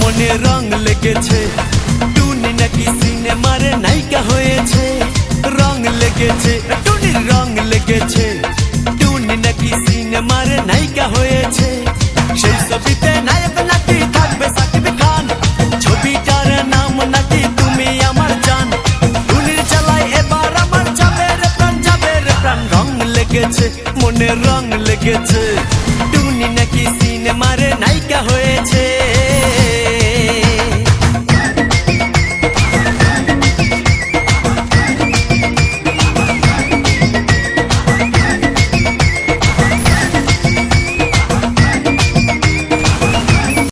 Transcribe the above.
মনে রং লেগেছে, টুনি নাকি সিনেমারে নায়িকা হয়েছে। রং লেগেছে, টুনির রং লেগেছে, টুনি নাকি সিনেমারে নায়িকা হয়েছে। সেই ছবিতে নায়ক নাকি থাকবে সাকিব খান, ছবিটার নাম নাকি তুমি আমার জান। টুনির চালায় এবার আমার যাবে রে প্রাণ। রং লেগেছে, মনে রং লেগেছে, টুনি নাকি সিনেমারে নায়িকা হয়েছে।